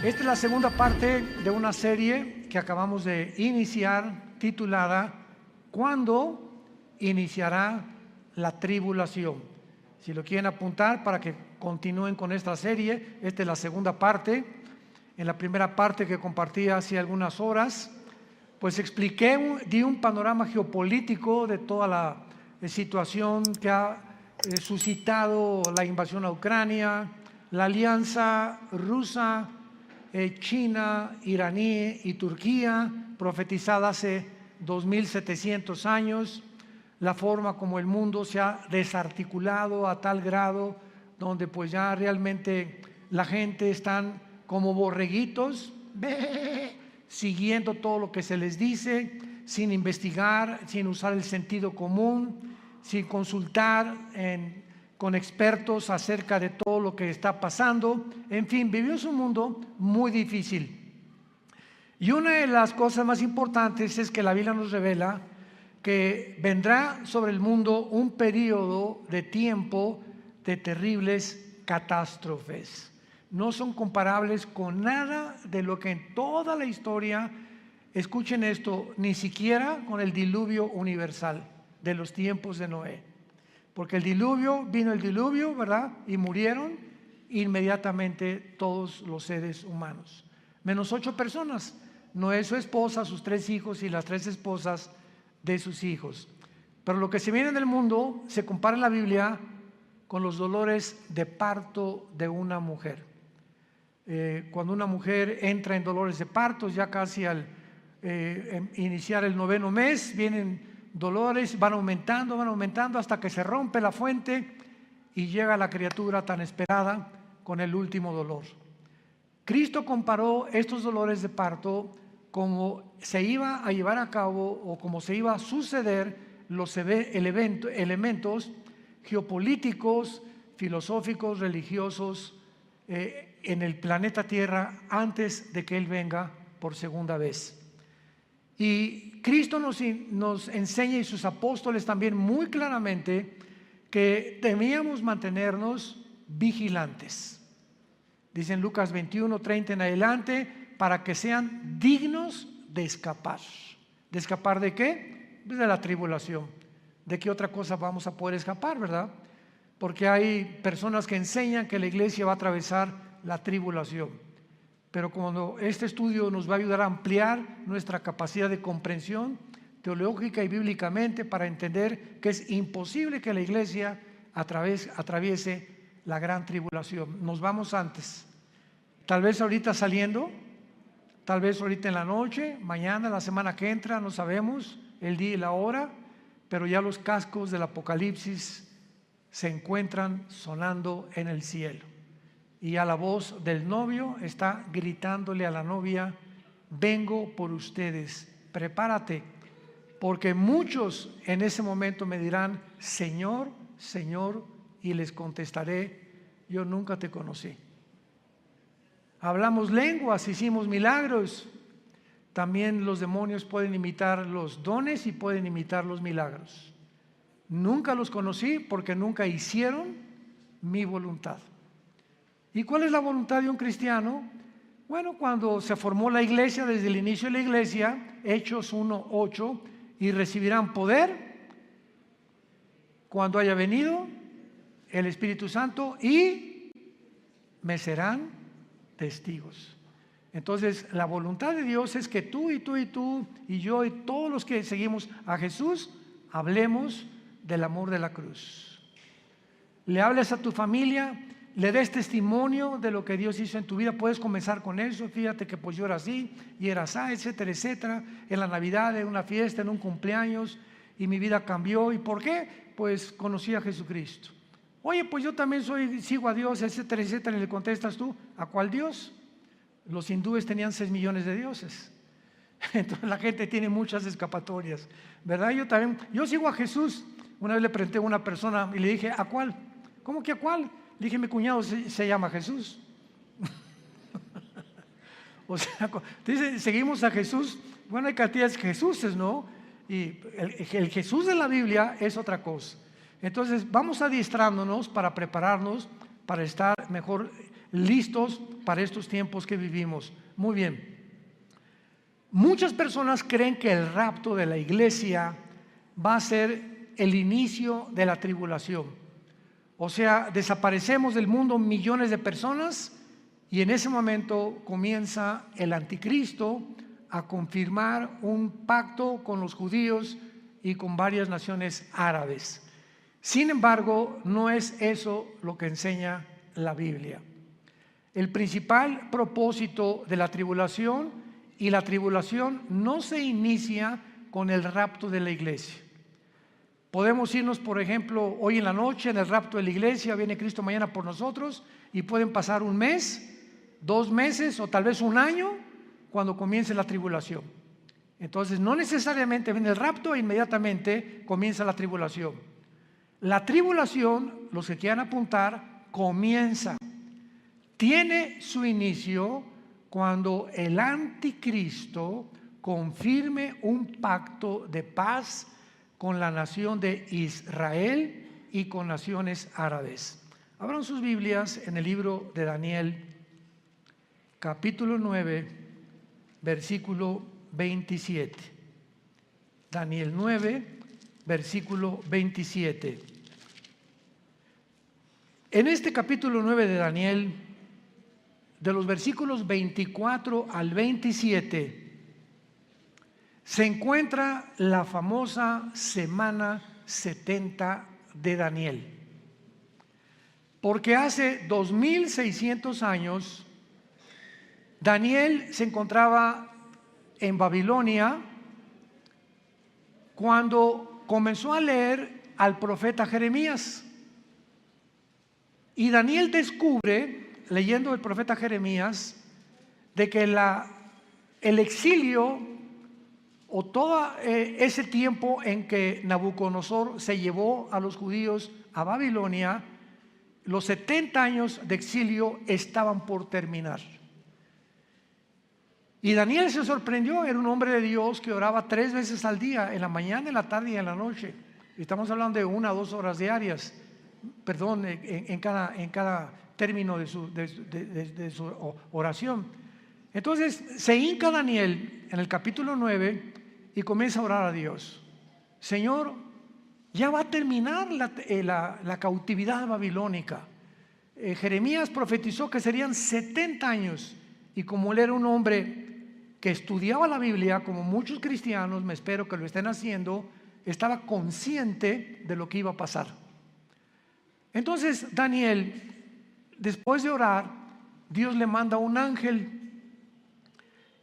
Esta es la segunda parte de una serie que acabamos de iniciar titulada ¿Cuándo iniciará la tribulación? Si lo quieren apuntar para que continúen con esta serie, esta es la segunda parte. En la primera parte que compartí hace algunas horas, pues di un panorama geopolítico de toda la situación que ha suscitado la invasión a Ucrania, la alianza rusa, China, iraní y Turquía, profetizada hace 2700 años, la forma como el mundo se ha desarticulado a tal grado donde pues ya realmente la gente están como borreguitos, siguiendo todo lo que se les dice, sin investigar, sin usar el sentido común, sin consultar con expertos acerca de todo lo que está pasando. En fin, vivimos un mundo muy difícil. Y una de las cosas más importantes es que la Biblia nos revela que vendrá sobre el mundo un periodo de tiempo de terribles catástrofes. No son comparables con nada de lo que en toda la historia, escuchen esto, ni siquiera con el diluvio universal de los tiempos de Noé. Porque vino el diluvio, ¿verdad? Y murieron inmediatamente todos los seres humanos, menos 8 personas, Noé, su esposa, sus 3 hijos y las 3 esposas de sus hijos. Pero lo que se viene en el mundo se compara en la Biblia con los dolores de parto de una mujer. Cuando una mujer entra en dolores de parto, ya casi al iniciar el 9º mes, vienen dolores, van aumentando hasta que se rompe la fuente y llega la criatura tan esperada con el último dolor. Cristo comparó estos dolores de parto como se iba a llevar a cabo o como se iba a suceder los elementos geopolíticos, filosóficos, religiosos en el planeta Tierra antes de que Él venga por segunda vez. Y Cristo nos enseña, y sus apóstoles también, muy claramente que debíamos mantenernos vigilantes. Dice en Lucas 21:30 en adelante, para que sean dignos de escapar. ¿De escapar de qué? Pues de la tribulación. ¿De qué otra cosa vamos a poder escapar, verdad? Porque hay personas que enseñan que la iglesia va a atravesar la tribulación. Pero cuando este estudio nos va a ayudar a ampliar nuestra capacidad de comprensión teológica y bíblicamente para entender que es imposible que la iglesia atraviese la gran tribulación. Nos vamos antes. Tal vez ahorita saliendo, tal vez ahorita en la noche, mañana, la semana que entra, no sabemos el día y la hora, pero ya los cascos del Apocalipsis se encuentran sonando en el cielo. Y ya la voz del novio está gritándole a la novia: vengo por ustedes, prepárate, porque muchos en ese momento me dirán: Señor, Señor, y les contestaré: yo nunca te conocí. Hablamos lenguas, hicimos milagros. También los demonios pueden imitar los dones y pueden imitar los milagros. Nunca los conocí porque nunca hicieron mi voluntad. ¿Y cuál es la voluntad de un cristiano? Bueno, cuando se formó la iglesia, desde el inicio de la iglesia, Hechos 1:8, y recibirán poder cuando haya venido el Espíritu Santo y me serán testigos. Entonces, la voluntad de Dios es que tú y tú y tú y yo y todos los que seguimos a Jesús hablemos del amor de la cruz. Le hables a tu familia, le des testimonio de lo que Dios hizo en tu vida. Puedes comenzar con eso: fíjate que pues yo era así y era así, etcétera, etcétera. En la Navidad, en una fiesta, en un cumpleaños, y mi vida cambió. ¿Y por qué? Pues conocí a Jesucristo. Oye, pues yo también sigo a Dios, etcétera, etcétera. Y le contestas tú: ¿a cuál Dios? Los hindúes tenían 6 millones de dioses. Entonces la gente tiene muchas escapatorias, ¿verdad? Yo sigo a Jesús. Una vez le pregunté a una persona y le dije: ¿a cuál? ¿Cómo que a cuál? Le dije: mi cuñado se llama Jesús. O sea, dice, seguimos a Jesús. Bueno, hay cantidades de Jesuses, ¿no? Y el Jesús de la Biblia es otra cosa. Entonces vamos adiestrándonos para prepararnos para estar mejor listos para estos tiempos que vivimos. Muy bien. Muchas personas creen que el rapto de la iglesia va a ser el inicio de la tribulación. O sea, desaparecemos del mundo millones de personas y en ese momento comienza el anticristo a confirmar un pacto con los judíos y con varias naciones árabes. Sin embargo, no es eso lo que enseña la Biblia. El principal propósito de la tribulación, y la tribulación no se inicia con el rapto de la iglesia. Podemos irnos, por ejemplo, hoy en la noche en el rapto de la iglesia, viene Cristo mañana por nosotros, y pueden pasar un mes, 2 meses o tal vez un año cuando comience la tribulación. Entonces no necesariamente viene el rapto e inmediatamente comienza la tribulación. La tribulación, los que quieran apuntar, comienza, tiene su inicio cuando el anticristo confirme un pacto de paz con la nación de Israel y con naciones árabes. Abran sus Biblias en el libro de Daniel, capítulo 9, versículo 27. Daniel 9, versículo 27. En este capítulo 9 de Daniel, de los versículos 24 al 27, se encuentra la famosa semana 70 de Daniel. Porque hace 2600 años, Daniel se encontraba en Babilonia cuando comenzó a leer al profeta Jeremías. Y Daniel descubre, leyendo el profeta Jeremías, de que el exilio o todo ese tiempo en que Nabucodonosor se llevó a los judíos a Babilonia, los 70 años de exilio estaban por terminar. Y Daniel se sorprendió, era un hombre de Dios que oraba 3 veces al día, en la mañana, en la tarde y en la noche. Estamos hablando de 1 a 2 horas diarias, perdón, en cada término de su oración. Entonces se hinca Daniel en el capítulo 9 y comienza a orar a Dios. Señor, ya va a terminar la cautividad babilónica. Jeremías profetizó que serían 70 años y como él era un hombre que estudiaba la Biblia, como muchos cristianos, me espero que lo estén haciendo, estaba consciente de lo que iba a pasar. Entonces Daniel, después de orar, Dios le manda un ángel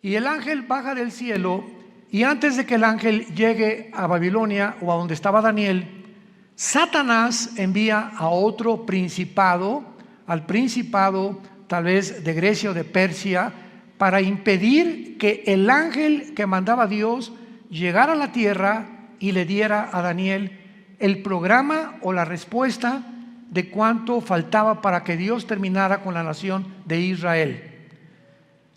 y el ángel baja del cielo, y antes de que el ángel llegue a Babilonia o a donde estaba Daniel, Satanás envía a otro principado, al principado tal vez de Grecia o de Persia, para impedir que el ángel que mandaba Dios llegara a la tierra y le diera a Daniel el programa o la respuesta de cuánto faltaba para que Dios terminara con la nación de Israel.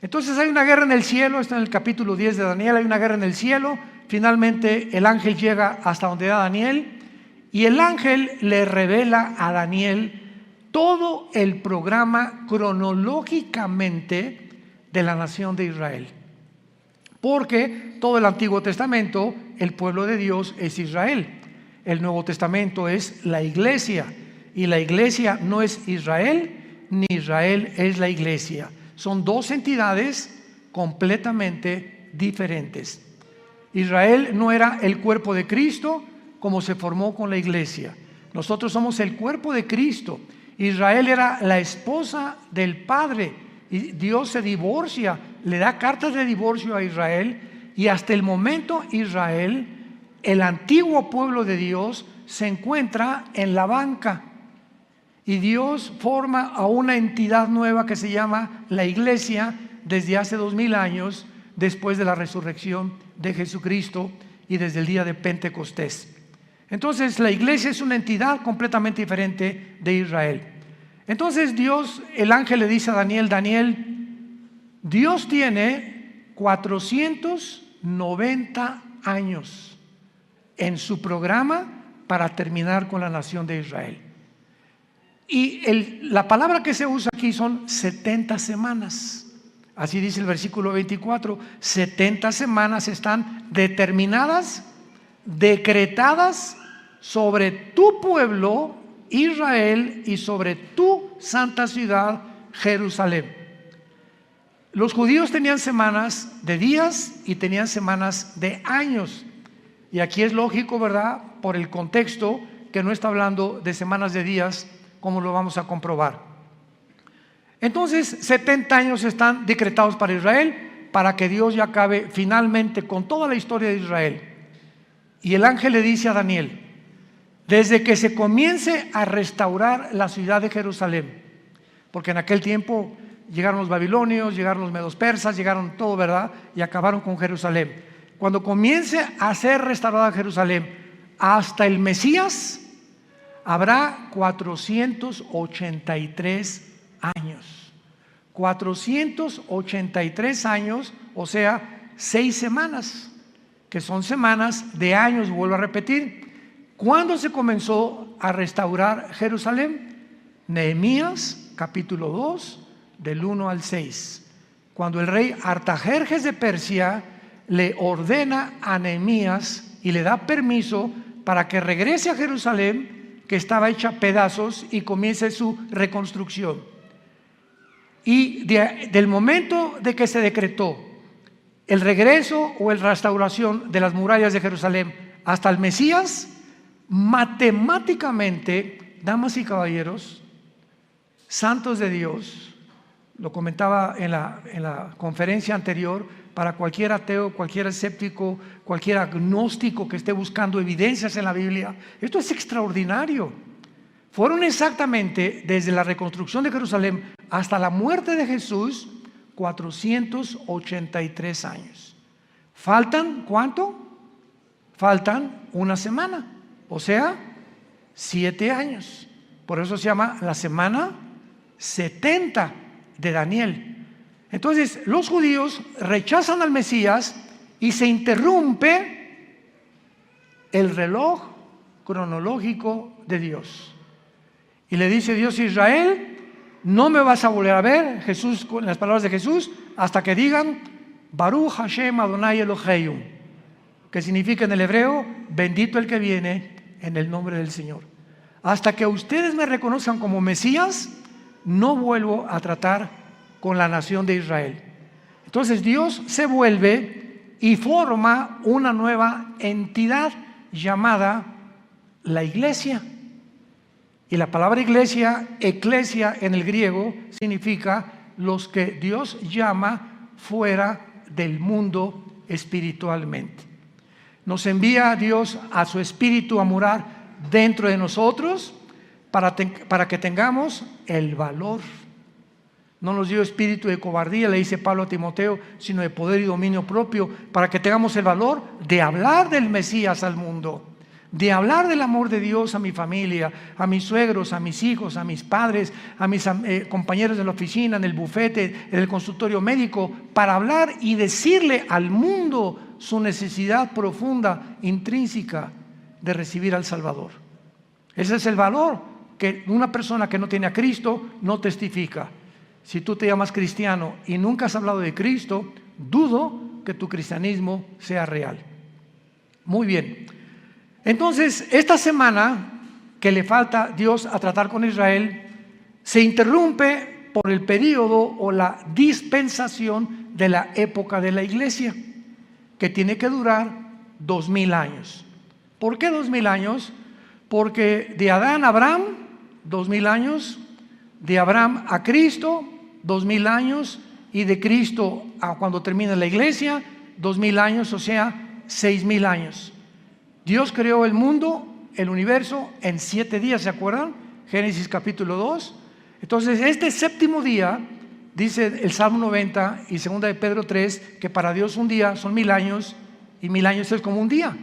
Entonces hay una guerra en el cielo, está en el capítulo 10 de Daniel, hay una guerra en el cielo. Finalmente el ángel llega hasta donde da Daniel y el ángel le revela a Daniel todo el programa cronológicamente de la nación de Israel. Porque todo el Antiguo Testamento, el pueblo de Dios es Israel. El Nuevo Testamento es la iglesia. Y la iglesia no es Israel, ni Israel es la iglesia. Son 2 entidades completamente diferentes. Israel no era el cuerpo de Cristo como se formó con la iglesia. Nosotros somos el cuerpo de Cristo. Israel era la esposa del Padre. Y Dios se divorcia, le da cartas de divorcio a Israel. Y hasta el momento Israel, el antiguo pueblo de Dios, se encuentra en la banca. Y Dios forma a una entidad nueva que se llama la iglesia desde hace 2000 años, después de la resurrección de Jesucristo y desde el día de Pentecostés. Entonces la iglesia es una entidad completamente diferente de Israel. Entonces Dios, el ángel le dice a Daniel: Daniel, Dios tiene 490 años en su programa para terminar con la nación de Israel. Y la palabra que se usa aquí son 70 semanas. Así dice el versículo 24. 70 semanas están determinadas, decretadas sobre tu pueblo Israel y sobre tu santa ciudad Jerusalén. Los judíos tenían semanas de días y tenían semanas de años. Y aquí es lógico, ¿verdad? Por el contexto, que no está hablando de semanas de días, como lo vamos a comprobar. Entonces, 70 años están decretados para Israel, para que Dios ya acabe finalmente con toda la historia de Israel. Y el ángel le dice a Daniel: desde que se comience a restaurar la ciudad de Jerusalén, porque en aquel tiempo llegaron los babilonios, llegaron los medos persas, llegaron todo, ¿verdad? Y acabaron con Jerusalén. Cuando comience a ser restaurada Jerusalén hasta el Mesías, habrá 483 años. 483 años, o sea, 6 semanas, que son semanas de años, vuelvo a repetir. ¿Cuándo se comenzó a restaurar Jerusalén? Nehemías, capítulo 2, del 1 al 6. Cuando el rey Artajerjes de Persia le ordena a Nehemías y le da permiso para que regrese a Jerusalén, que estaba hecha a pedazos, y comience su reconstrucción. Y del momento de que se decretó el regreso o la restauración de las murallas de Jerusalén hasta el Mesías, matemáticamente, damas y caballeros, santos de Dios, lo comentaba en la conferencia anterior, para cualquier ateo, cualquier escéptico, cualquier agnóstico que esté buscando evidencias en la Biblia, esto es extraordinario. Fueron exactamente desde la reconstrucción de Jerusalén hasta la muerte de Jesús 483 años. ¿Faltan cuánto? Faltan una semana, o sea, 7 años. Por eso se llama la semana 70 de Daniel. Entonces los judíos rechazan al Mesías y se interrumpe el reloj cronológico de Dios. Y le dice Dios a Israel: no me vas a volver a ver, Jesús, con las palabras de Jesús, hasta que digan Baruch Hashem Adonai Eloheinu, que significa en el hebreo: bendito el que viene en el nombre del Señor. Hasta que ustedes me reconozcan como Mesías, no vuelvo a tratar con la nación de Israel. Entonces Dios se vuelve y forma una nueva entidad llamada la iglesia. Y la palabra iglesia, eclesia en el griego, significa los que Dios llama fuera del mundo espiritualmente. Nos envía Dios a su espíritu a morar dentro de nosotros para que tengamos el valor. No nos dio espíritu de cobardía, le dice Pablo a Timoteo, sino de poder y dominio propio, para que tengamos el valor de hablar del Mesías al mundo, de hablar del amor de Dios a mi familia, a mis suegros, a mis hijos, a mis padres, a mis compañeros de la oficina, en el bufete, en el consultorio médico, para hablar y decirle al mundo su necesidad profunda, intrínseca, de recibir al Salvador. Ese es el valor que una persona que no tiene a Cristo no testifica. Si tú te llamas cristiano y nunca has hablado de Cristo, dudo que tu cristianismo sea real. Muy bien. Entonces, esta semana que le falta Dios a tratar con Israel, se interrumpe por el periodo o la dispensación de la época de la iglesia, que tiene que durar 2000 años. ¿Por qué 2000 años? Porque de Adán a Abraham, 2000 años, de Abraham a Cristo, 2000 años, y de Cristo a cuando termina la iglesia, 2000 años, o sea, 6000 años. Dios creó el mundo, el universo, en 7 días, ¿se acuerdan? Génesis capítulo 2. Entonces, este séptimo día, dice el Salmo 90 y 2 de Pedro 3, que para Dios un día son 1000 años, y 1000 años es como un día.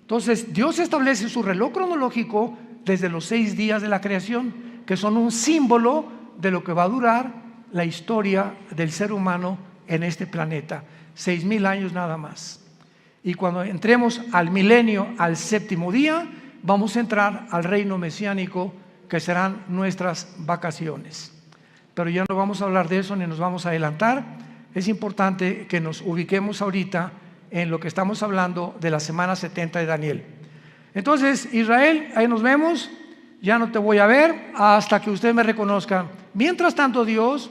Entonces, Dios establece su reloj cronológico desde los 6 días de la creación, que son un símbolo de lo que va a durar la historia del ser humano en este planeta. 6000 años nada más. Y cuando entremos al milenio, al séptimo día, vamos a entrar al reino mesiánico que serán nuestras vacaciones. Pero ya no vamos a hablar de eso ni nos vamos a adelantar. Es importante que nos ubiquemos ahorita en lo que estamos hablando de la semana 70 de Daniel. Entonces, Israel, ahí nos vemos. Ya no te voy a ver hasta que usted me reconozca. Mientras tanto, Dios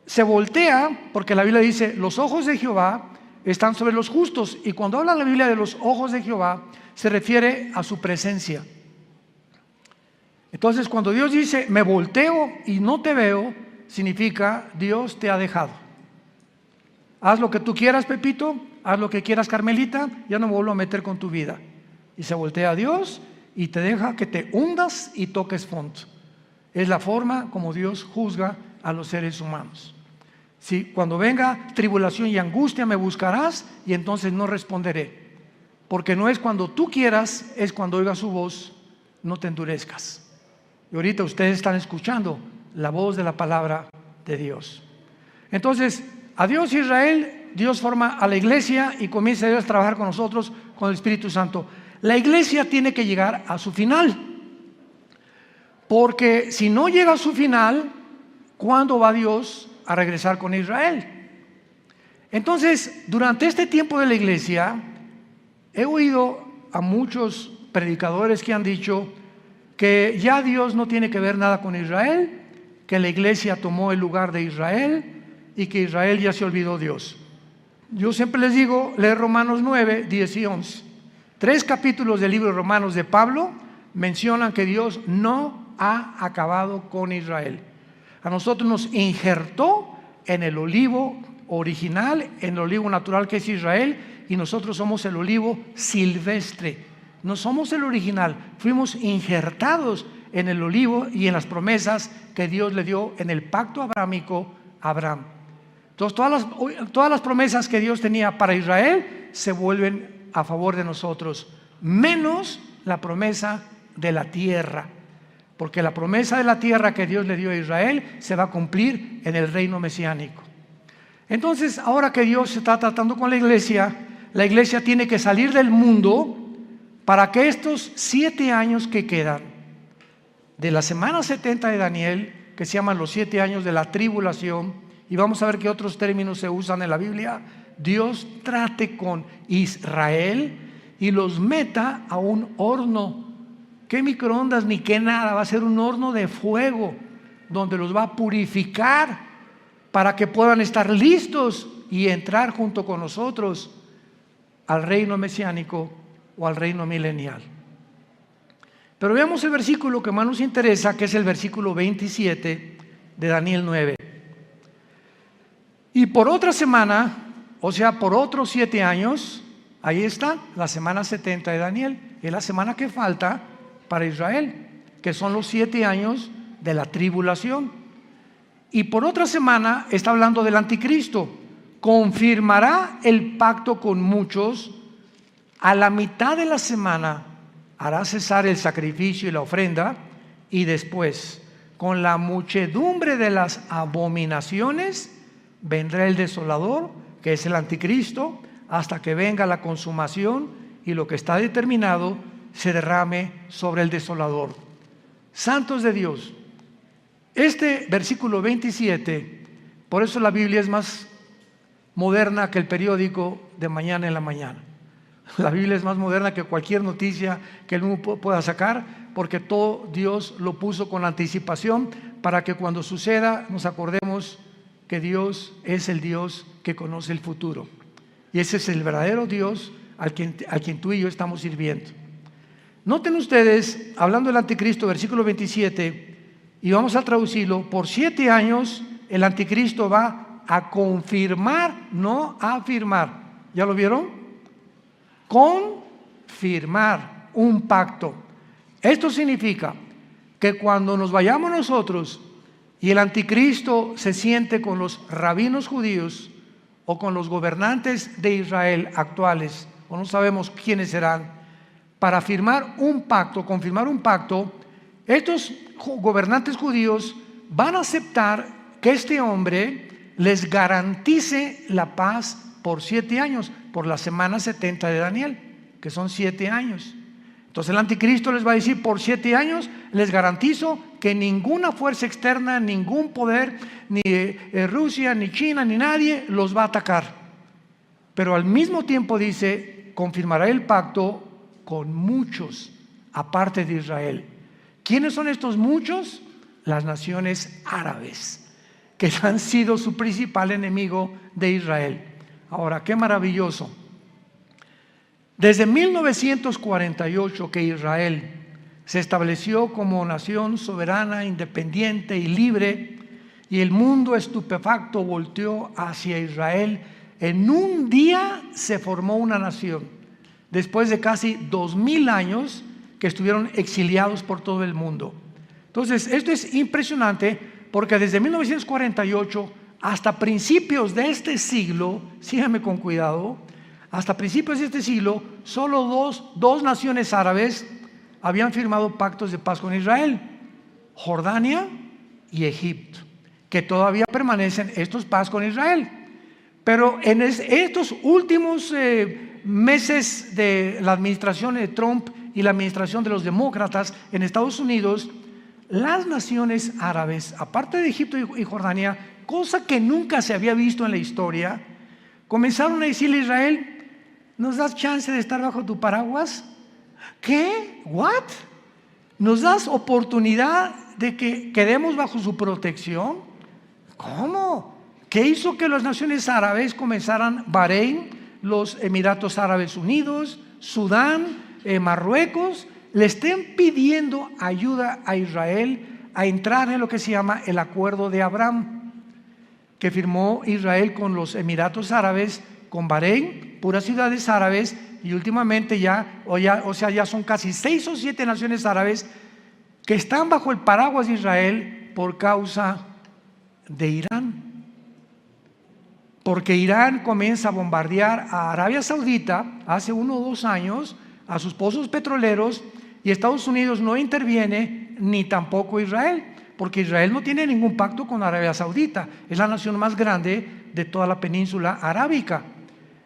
se voltea, porque la Biblia dice, los ojos de Jehová están sobre los justos. Y cuando habla la Biblia de los ojos de Jehová, se refiere a su presencia. Entonces, cuando Dios dice, me volteo y no te veo, significa, Dios te ha dejado. Haz lo que tú quieras, Pepito, haz lo que quieras, Carmelita, ya no me vuelvo a meter con tu vida. Y se voltea a Dios y te deja que te hundas y toques fondo. Es la forma como Dios juzga a los seres humanos. Si cuando venga tribulación y angustia me buscarás y entonces no responderé. Porque no es cuando tú quieras, es cuando oigas su voz, no te endurezcas. Y ahorita ustedes están escuchando la voz de la palabra de Dios. Entonces, adiós Israel, Dios forma a la iglesia y comienza Dios a trabajar con nosotros, con el Espíritu Santo. La iglesia tiene que llegar a su final. Porque si no llega a su final, ¿cuándo va Dios a regresar con Israel? Entonces, durante este tiempo de la iglesia, he oído a muchos predicadores que han dicho que ya Dios no tiene que ver nada con Israel, que la iglesia tomó el lugar de Israel y que Israel ya se olvidó de Dios. Yo siempre les digo, leer Romanos 9, 10 y 11. 3 capítulos del libro de Romanos de Pablo mencionan que Dios no ha acabado con Israel. A nosotros nos injertó en el olivo original, en el olivo natural que es Israel, y nosotros somos el olivo silvestre. No somos el original, fuimos injertados en el olivo y en las promesas que Dios le dio en el pacto abrámico a Abraham. Entonces todas las promesas que Dios tenía para Israel se vuelven a favor de nosotros, menos la promesa de la tierra, porque la promesa de la tierra que Dios le dio a Israel se va a cumplir en el reino mesiánico. Entonces, ahora que Dios está tratando con la iglesia tiene que salir del mundo para que estos 7 años que quedan de la semana 70 de Daniel, que se llaman los 7 años de la tribulación, y vamos a ver qué otros términos se usan en la Biblia, Dios trate con Israel y los meta a un horno. ¿Qué microondas ni qué nada? Va a ser un horno de fuego donde los va a purificar para que puedan estar listos y entrar junto con nosotros al reino mesiánico o al reino milenial. Pero veamos el versículo que más nos interesa, que es el versículo 27 de Daniel 9. Y por otra semana, o sea, por otros 7 años, ahí está la semana 70 de Daniel, es la semana que falta para Israel, que son los 7 años de la tribulación. Y por otra semana está hablando del anticristo. Confirmará el pacto con muchos. A la mitad de la semana hará cesar el sacrificio y la ofrenda, y después, con la muchedumbre de las abominaciones, vendrá el desolador, que es el anticristo, hasta que venga la consumación y lo que está determinado se derrame sobre el desolador. Santos de Dios, este versículo 27, por eso la Biblia es más moderna que el periódico de mañana en la mañana. La Biblia es más moderna que cualquier noticia que el mundo pueda sacar, porque todo Dios lo puso con anticipación para que cuando suceda nos acordemos que Dios es el Dios que conoce el futuro. Y ese es el verdadero Dios a quien tú y yo estamos sirviendo. Noten ustedes, hablando del anticristo, versículo 27, y vamos a traducirlo, por 7 años el anticristo va a confirmar, no a afirmar. ¿Ya lo vieron? Confirmar un pacto. Esto significa que cuando nos vayamos nosotros y el anticristo se siente con los rabinos judíos o con los gobernantes de Israel actuales, o no sabemos quiénes serán, para firmar un pacto, confirmar un pacto, estos gobernantes judíos van a aceptar que este hombre les garantice la paz por 7 años, por la semana 70 de Daniel, que son 7 años. Entonces el anticristo les va a decir: por 7 años les garantizo que ninguna fuerza externa, ningún poder, ni Rusia, ni China, ni nadie los va a atacar. Pero al mismo tiempo dice: confirmará el pacto con muchos, aparte de Israel. ¿Quiénes son estos muchos? Las naciones árabes, que han sido su principal enemigo de Israel. Ahora, qué maravilloso. Desde 1948 que Israel se estableció como nación soberana, independiente y libre, y el mundo estupefacto volteó hacia Israel, en un día se formó una nación, después de casi 2000 años que estuvieron exiliados por todo el mundo. Entonces, esto es impresionante, porque desde 1948 hasta principios de este siglo, síganme con cuidado, hasta principios de este siglo, solo dos naciones árabes habían firmado pactos de paz con Israel: Jordania y Egipto, que todavía permanecen estos paz con Israel. Pero en estos últimos meses de la administración de Trump y la administración de los demócratas en Estados Unidos, las naciones árabes, aparte de Egipto y Jordania, cosa que nunca se había visto en la historia, comenzaron a decirle a Israel: ¿nos das chance de estar bajo tu paraguas? ¿Qué? ¿What? ¿Nos das oportunidad de que quedemos bajo su protección? ¿Cómo? ¿Qué hizo que las naciones árabes comenzaran? Bahrein, los Emiratos Árabes Unidos, Sudán, Marruecos, le estén pidiendo ayuda a Israel a entrar en lo que se llama el Acuerdo de Abraham, que firmó Israel con los Emiratos Árabes, con Bahrein, puras ciudades árabes, y últimamente ya son casi 6 o 7 naciones árabes que están bajo el paraguas de Israel por causa de Irán. Porque Irán comienza a bombardear a Arabia Saudita hace 1 o 2 años, a sus pozos petroleros, y Estados Unidos no interviene, ni tampoco Israel, porque Israel no tiene ningún pacto con Arabia Saudita, es la nación más grande de toda la península arábica.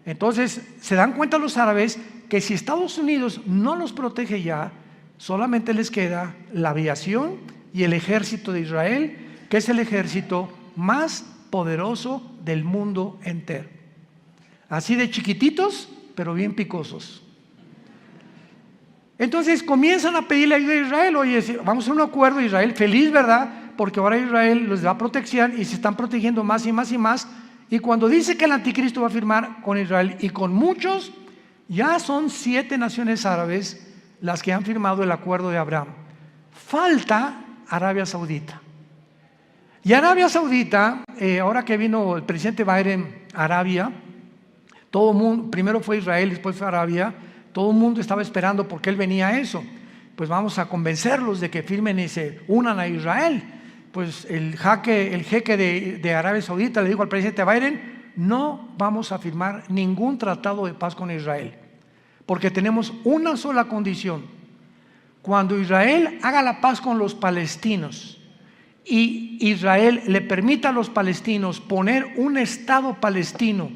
Entonces se dan cuenta los árabes que si Estados Unidos no los protege ya, solamente les queda la aviación y el ejército de Israel, que es el ejército más poderoso del mundo entero. Así de chiquititos, pero bien picosos. Entonces comienzan a pedirle ayuda a Israel: oye, vamos a un acuerdo. Israel feliz, ¿verdad? Porque ahora Israel les da protección y se están protegiendo más y más y más. Y cuando dice que el anticristo va a firmar con Israel y con muchos, ya son 7 naciones árabes las que han firmado el Acuerdo de Abraham. Falta Arabia Saudita. Y Arabia Saudita, ahora que vino el presidente Biden a Arabia, todo el mundo, primero fue Israel, después fue Arabia, todo el mundo estaba esperando porque él venía a eso. Pues vamos a convencerlos de que firmen y se unan a Israel. Pues el jeque de Arabia Saudita le dijo al presidente Biden: no vamos a firmar ningún tratado de paz con Israel, porque tenemos una sola condición: cuando Israel haga la paz con los palestinos y Israel le permita a los palestinos poner un estado palestino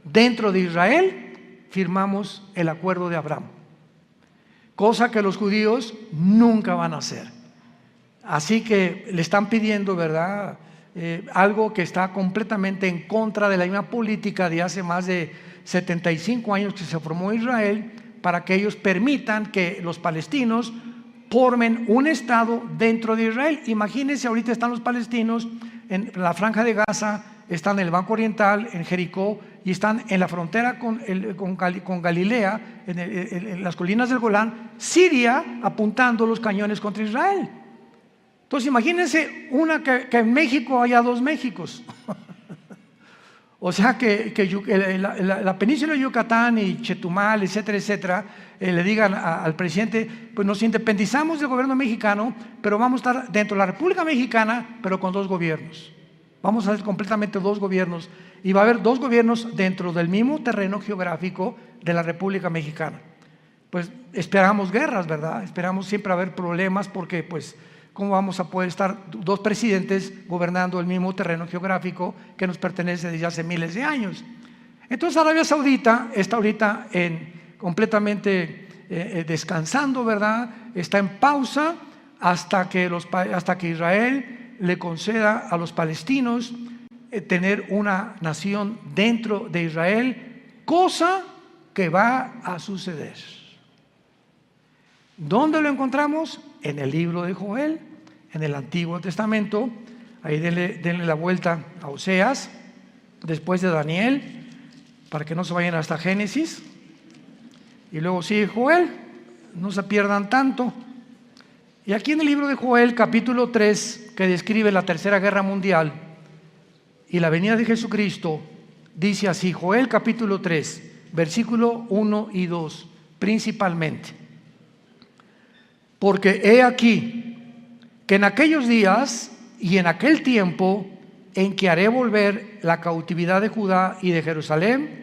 dentro de Israel, firmamos el Acuerdo de Abraham, cosa que los judíos nunca van a hacer. Así que le están pidiendo, ¿verdad? Algo que está completamente en contra de la misma política de hace más de 75 años que se formó Israel, para que ellos permitan que los palestinos formen un estado dentro de Israel. Imagínense, ahorita están los palestinos en la Franja de Gaza, están en el Banco Oriental, en Jericó, y están en la frontera con Galilea, en las colinas del Golán, Siria, apuntando los cañones contra Israel. Entonces imagínense que en México haya 2 Méxicos. O sea que la península de Yucatán y Chetumal, etcétera, etcétera, le digan al presidente: pues nos independizamos del gobierno mexicano, pero vamos a estar dentro de la República Mexicana, pero con 2 gobiernos. Vamos a hacer completamente 2 gobiernos, y va a haber 2 gobiernos dentro del mismo terreno geográfico de la República Mexicana. Pues esperamos guerras, ¿verdad? Esperamos siempre haber problemas, porque pues ¿cómo vamos a poder estar 2 presidentes gobernando el mismo terreno geográfico que nos pertenece desde hace miles de años? Entonces Arabia Saudita está ahorita completamente descansando, ¿verdad? Está en pausa hasta que Israel le conceda a los palestinos tener una nación dentro de Israel, cosa que va a suceder. ¿Dónde lo encontramos? En el libro de Joel, en el Antiguo Testamento. Ahí denle la vuelta a Oseas, después de Daniel, para que no se vayan hasta Génesis. Y luego sigue Joel, no se pierdan tanto. Y aquí en el libro de Joel, capítulo 3, que describe la Tercera Guerra Mundial y la venida de Jesucristo, dice así, Joel capítulo 3, versículo 1 y 2, principalmente. Porque he aquí que en aquellos días y en aquel tiempo en que haré volver la cautividad de Judá y de Jerusalén,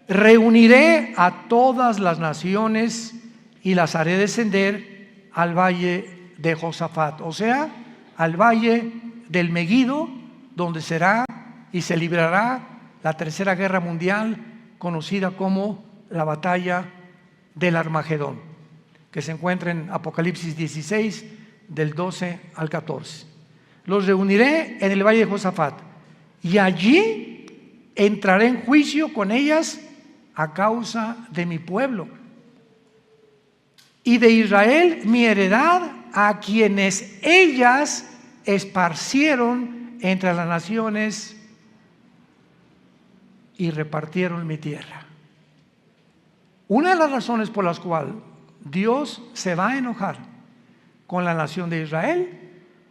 reuniré a todas las naciones y las haré descender al valle de Josafat, o sea, al valle del Meguido, donde será y se librará la Tercera Guerra Mundial, conocida como la batalla del Armagedón, que se encuentra en Apocalipsis 16, del 12 al 14. Los reuniré en el valle de Josafat y allí entraré en juicio con ellas a causa de mi pueblo y de Israel, mi heredad, a quienes ellas esparcieron entre las naciones y repartieron mi tierra. Una de las razones por las cuales Dios se va a enojar con la nación de Israel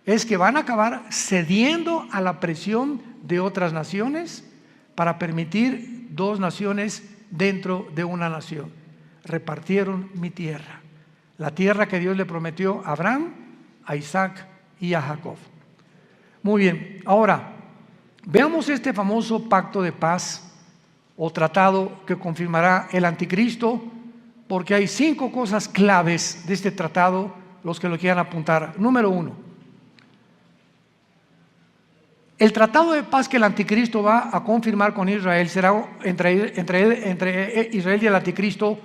es que van a acabar cediendo a la presión de otras naciones para permitir dos naciones dentro de una nación. Repartieron mi tierra, la tierra que Dios le prometió a Abraham, a Isaac y a Jacob. Muy bien, ahora veamos este famoso pacto de paz o tratado que confirmará el anticristo, porque hay 5 cosas claves de este tratado, los que lo quieran apuntar. Número 1, el tratado de paz que el anticristo va a confirmar con Israel será entre Israel y el anticristo,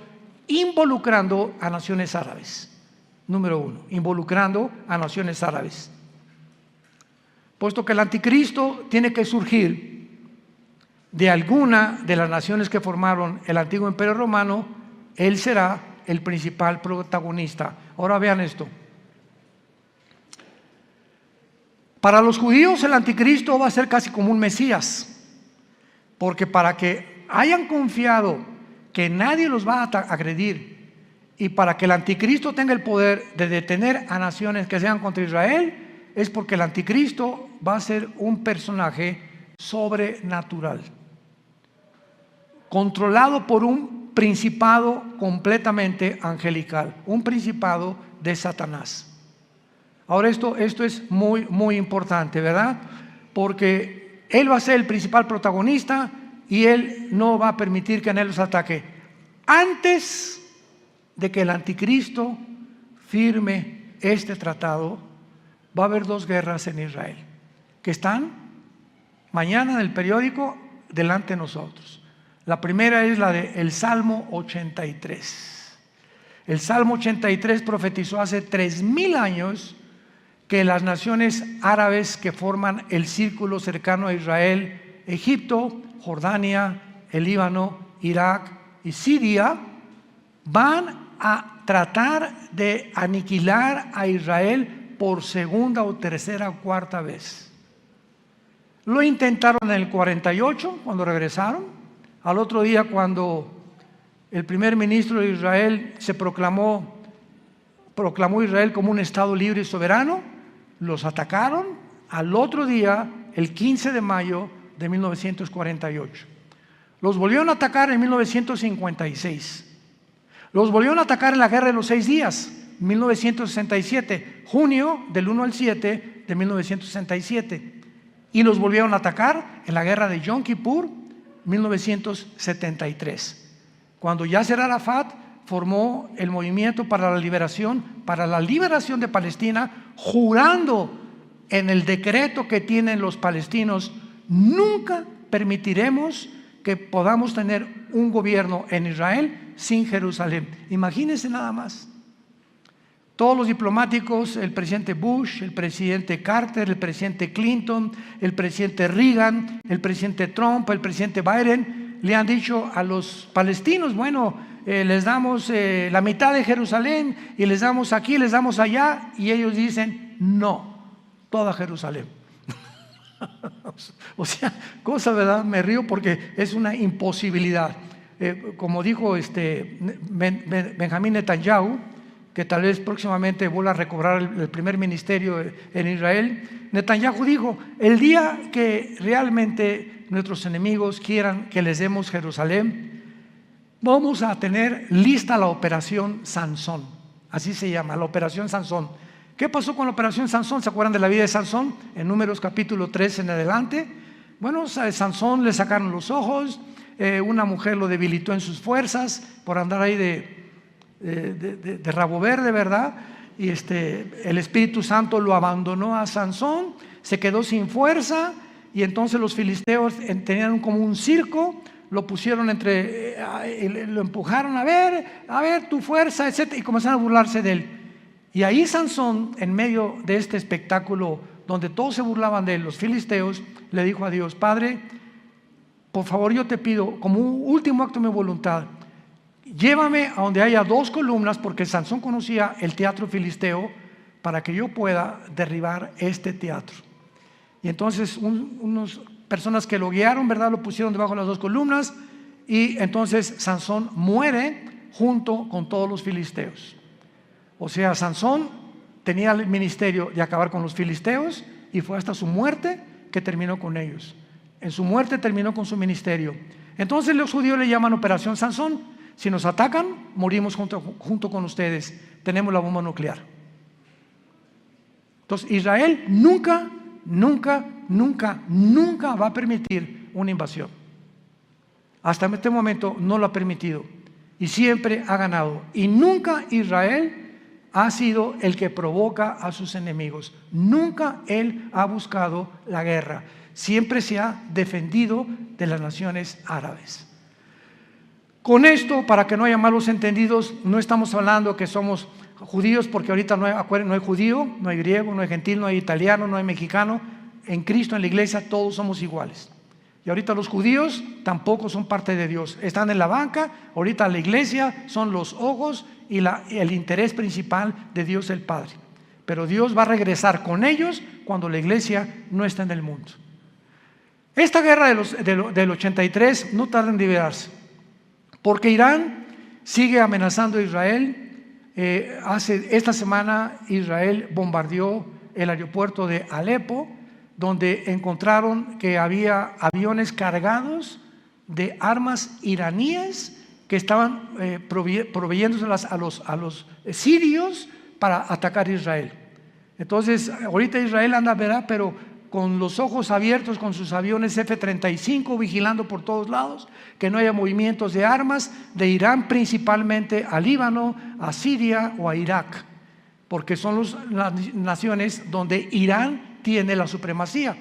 involucrando a naciones árabes. Número 1, involucrando a naciones árabes. Puesto que el anticristo tiene que surgir de alguna de las naciones que formaron el antiguo imperio romano, él será el principal protagonista. Ahora vean esto. Para los judíos el anticristo va a ser casi como un Mesías, porque para que hayan confiado que nadie los va a agredir y para que el anticristo tenga el poder de detener a naciones que sean contra Israel, es porque el anticristo va a ser un personaje sobrenatural, controlado por un principado completamente angelical, un principado de Satanás. Ahora esto es muy, muy importante, ¿verdad? Porque él va a ser el principal protagonista y él no va a permitir que nadie los ataque. Antes de que el anticristo firme este tratado, va a haber 2 guerras en Israel, que están mañana en el periódico delante de nosotros. La primera es la del Salmo 83. El Salmo 83 profetizó hace 3000 años que las naciones árabes que forman el círculo cercano a Israel, Egipto, Jordania, el Líbano, Irak y Siria, van a tratar de aniquilar a Israel por segunda o tercera o cuarta vez. Lo intentaron en el 48 cuando regresaron. Al otro día, cuando el primer ministro de Israel proclamó Israel como un estado libre y soberano, los atacaron al otro día, el 15 de mayo de 1948. Los volvieron a atacar en 1956. Los volvieron a atacar en la Guerra de los 6 días, 1967, junio del 1 al 7 de 1967. Y los volvieron a atacar en la Guerra de Yom Kippur, 1973. Cuando Yasser Arafat formó el movimiento para la liberación de Palestina, jurando en el decreto que tienen los palestinos: nunca permitiremos que podamos tener un gobierno en Israel sin Jerusalén. Imagínense nada más. Todos los diplomáticos, el presidente Bush, el presidente Carter, el presidente Clinton, el presidente Reagan, el presidente Trump, el presidente Biden, le han dicho a los palestinos, bueno, les damos la mitad de Jerusalén y les damos aquí, les damos allá, y ellos dicen, no, toda Jerusalén. O sea, cosa, ¿verdad? Me río porque es una imposibilidad. Como dijo Benjamín Netanyahu, que tal vez próximamente vuelva a recobrar el primer ministerio en Israel, Netanyahu dijo, el día que realmente nuestros enemigos quieran que les demos Jerusalén, vamos a tener lista la operación Sansón, así se llama, la operación Sansón. ¿Qué pasó con la operación Sansón? ¿Se acuerdan de la vida de Sansón? En Números capítulo 3 en adelante. Bueno, a Sansón le sacaron los ojos, una mujer lo debilitó en sus fuerzas por andar ahí de rabo verde, ¿verdad? Y el Espíritu Santo lo abandonó a Sansón, se quedó sin fuerza, y entonces los filisteos tenían como un circo, lo pusieron lo empujaron, a ver tu fuerza, etc., y comenzaron a burlarse de él. Y ahí Sansón, en medio de este espectáculo donde todos se burlaban de él, los filisteos, le dijo a Dios, Padre, por favor yo te pido, como un último acto de mi voluntad, llévame a donde haya 2 columnas, porque Sansón conocía el teatro filisteo, para que yo pueda derribar este teatro. Y entonces unas personas que lo guiaron, ¿verdad?, lo pusieron debajo de las 2 columnas, y entonces Sansón muere junto con todos los filisteos. O sea, Sansón tenía el ministerio de acabar con los filisteos, y fue hasta su muerte que terminó con ellos. En su muerte terminó con su ministerio. Entonces los judíos le llaman Operación Sansón. Si nos atacan, morimos junto con ustedes. Tenemos la bomba nuclear. Entonces Israel nunca va a permitir una invasión. Hasta este momento no lo ha permitido, y siempre ha ganado. Y nunca Israel ha sido el que provoca a sus enemigos. Nunca él ha buscado la guerra. Siempre se ha defendido de las naciones árabes. Con esto, para que no haya malos entendidos, no estamos hablando que somos judíos, porque ahorita no hay judío, no hay griego, no hay gentil, no hay italiano, no hay mexicano. En Cristo, en la iglesia, todos somos iguales. Y ahorita los judíos tampoco son parte de Dios, están en la banca. Ahorita la iglesia son los ojos y el interés principal de Dios el Padre. Pero Dios va a regresar con ellos cuando la iglesia no está en el mundo. Esta guerra del 83 no tarda en liberarse, porque Irán sigue amenazando a Israel. Esta semana Israel bombardeó el aeropuerto de Alepo, donde encontraron que había aviones cargados de armas iraníes que estaban proveyéndoselas a los sirios para atacar a Israel. Entonces ahorita Israel anda, ¿verdad?, pero con los ojos abiertos, con sus aviones F-35 vigilando por todos lados que no haya movimientos de armas de Irán, principalmente a Líbano, a Siria o a Irak, porque son las naciones donde Irán tiene la supremacía.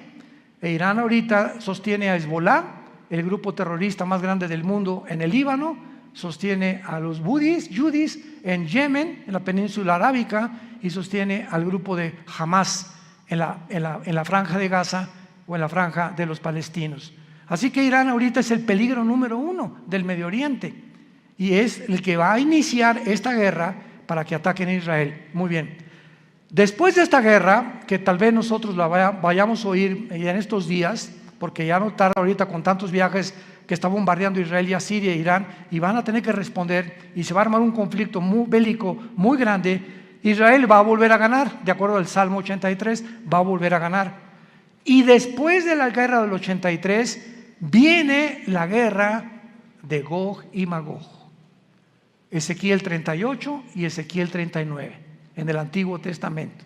Irán ahorita sostiene a Hezbollah, el grupo terrorista más grande del mundo en el Líbano, sostiene a los yudis en Yemen, en la península arábica, y sostiene al grupo de Hamas en la franja de Gaza o en la franja de los palestinos. Así que Irán ahorita es el peligro número 1 del Medio Oriente, y es el que va a iniciar esta guerra para que ataquen a Israel. Muy bien. Después de esta guerra, que tal vez nosotros la vayamos a oír en estos días, porque ya no tarda ahorita con tantos viajes que está bombardeando Israel y a Siria e Irán, y van a tener que responder, y se va a armar un conflicto bélico muy grande. Israel va a volver a ganar, de acuerdo al Salmo 83, va a volver a ganar. Y después de la guerra del 83, viene la guerra de Gog y Magog. Ezequiel 38 y Ezequiel 39. En el Antiguo Testamento.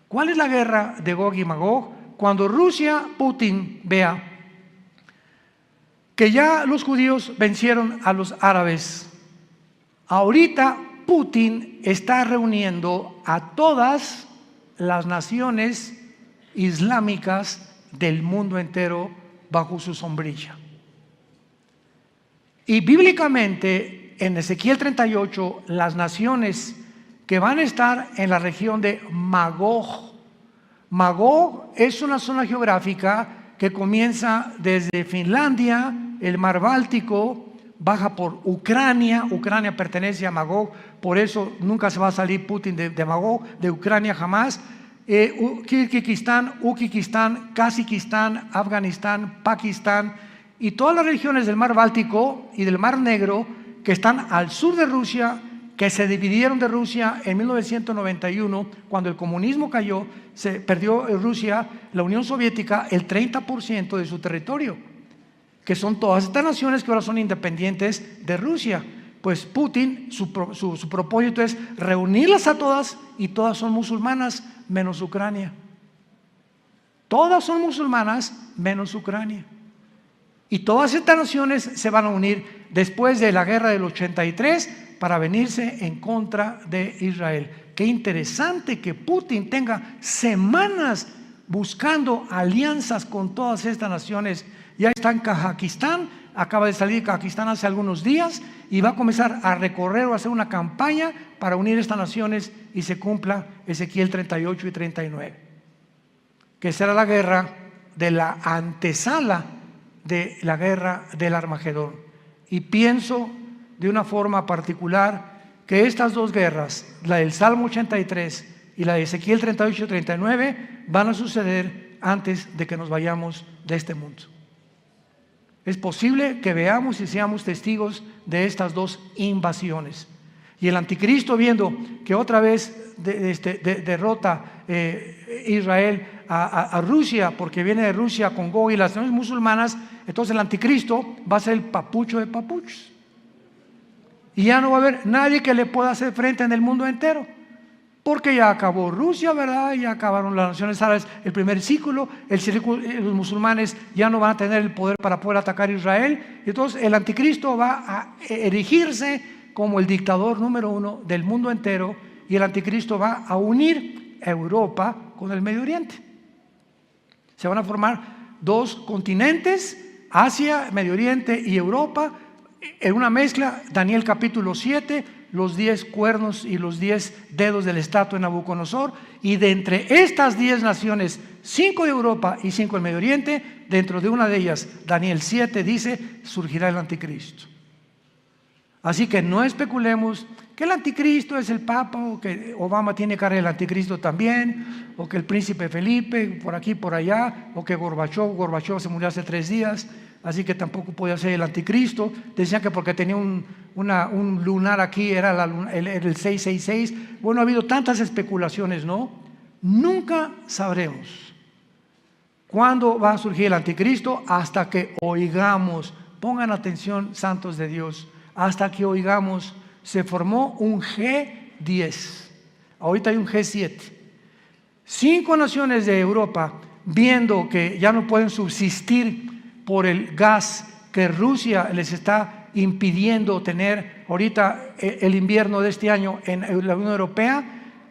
¿Cuál es la guerra de Gog y Magog? Cuando Putin vea que ya los judíos vencieron a los árabes, ahorita Putin está reuniendo a todas las naciones islámicas del mundo entero bajo su sombrilla. Y bíblicamente, en Ezequiel 38, las naciones que van a estar en la región de Magog. Magog es una zona geográfica que comienza desde Finlandia, el mar Báltico, baja por Ucrania. Ucrania pertenece a Magog, por eso nunca se va a salir Putin de Magog, de Ucrania jamás. Kirguistán, Uzbekistán, Kazajistán, Afganistán, Pakistán y todas las regiones del mar Báltico y del mar Negro que están al sur de Rusia, que se dividieron de Rusia en 1991, cuando el comunismo cayó, se perdió en Rusia, la Unión Soviética, el 30% de su territorio, que son todas estas naciones que ahora son independientes de Rusia. Pues Putin, su propósito es reunirlas a todas, y todas son musulmanas menos Ucrania. Todas son musulmanas menos Ucrania. Y todas estas naciones se van a unir después de la guerra del 83 para venirse en contra de Israel. Qué interesante que Putin tenga semanas buscando alianzas con todas estas naciones. Ya está en Kazajistán, acaba de salir de Kazajistán hace algunos días y va a comenzar a recorrer o a hacer una campaña para unir estas naciones y se cumpla Ezequiel 38 y 39, que será la guerra de la antesala de la guerra del Armagedón. Y pienso de una forma particular que estas dos guerras, la del Salmo 83 y la de Ezequiel 38 y 39, van a suceder antes de que nos vayamos de este mundo. Es posible que veamos y seamos testigos de estas dos invasiones. Y el anticristo, viendo que otra vez derrota Israel a Rusia, porque viene de Rusia con Gog y las naciones musulmanas, entonces el anticristo va a ser el papucho de papuchos. Y ya no va a haber nadie que le pueda hacer frente en el mundo entero, porque ya acabó Rusia, ¿verdad? Ya acabaron las naciones árabes el primer ciclo, los musulmanes ya no van a tener el poder para poder atacar a Israel. Y entonces el anticristo va a erigirse como el dictador número uno del mundo entero, y el anticristo va a unir a Europa con el Medio Oriente. Se van a formar dos continentes, Asia, Medio Oriente y Europa, en una mezcla. Daniel capítulo 7, los 10 cuernos y los 10 dedos de la estatua de Nabucodonosor, y de entre estas 10 naciones, 5 de Europa y 5 del Medio Oriente, dentro de una de ellas, Daniel 7 dice, surgirá el anticristo. Así que no especulemos que el anticristo es el Papa, o que Obama tiene cara del anticristo también, o que el príncipe Felipe por aquí por allá, o que Gorbachov se murió hace 3 días, así que tampoco podía ser el anticristo. Decían que porque tenía un lunar aquí era el 666. Bueno, ha habido tantas especulaciones, ¿no? Nunca sabremos cuándo va a surgir el anticristo hasta que oigamos. Pongan atención, santos de Dios, hasta que oigamos. Se formó un G10, ahorita hay un G7. 5 naciones de Europa, viendo que ya no pueden subsistir por el gas que Rusia les está impidiendo tener ahorita, el invierno de este año en la Unión Europea,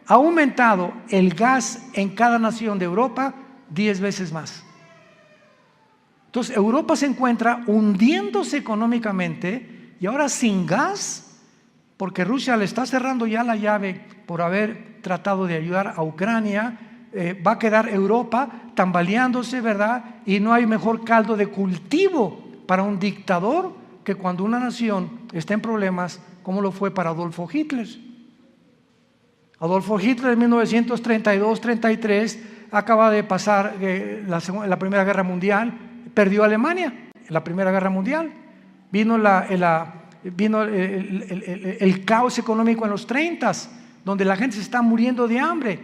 ha aumentado el gas en cada nación de Europa 10 veces más. Entonces Europa se encuentra hundiéndose económicamente, y ahora sin gas, porque Rusia le está cerrando ya la llave por haber tratado de ayudar a Ucrania. Va a quedar Europa tambaleándose, ¿verdad? Y no hay mejor caldo de cultivo para un dictador que cuando una nación está en problemas, como lo fue para Adolfo Hitler. Adolfo Hitler en 1932-33 acaba de pasar la Primera Guerra Mundial, perdió Alemania en la Primera Guerra Mundial. Vino el caos económico en los 30s, donde la gente se está muriendo de hambre,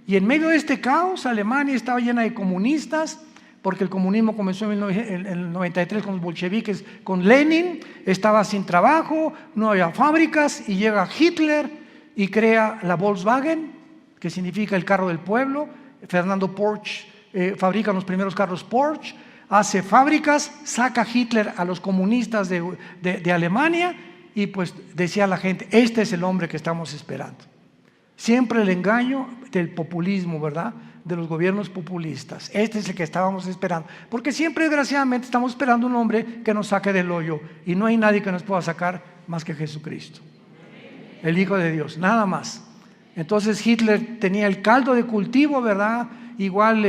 y en medio de este caos Alemania estaba llena de comunistas, porque el comunismo comenzó en el 93 con los bolcheviques, con Lenin. Estaba sin trabajo, no había fábricas, y llega Hitler y crea la Volkswagen, que significa el carro del pueblo. Fernando Porsche fabrica los primeros carros Porsche, hace fábricas, saca Hitler a los comunistas de Alemania, y pues decía la gente, este es el hombre que estamos esperando. Siempre el engaño del populismo, ¿verdad? De los gobiernos populistas. Este es el que estábamos esperando. Porque siempre, desgraciadamente, estamos esperando un hombre que nos saque del hoyo. Y no hay nadie que nos pueda sacar más que Jesucristo, el Hijo de Dios, nada más. Entonces Hitler tenía el caldo de cultivo, ¿verdad? Igual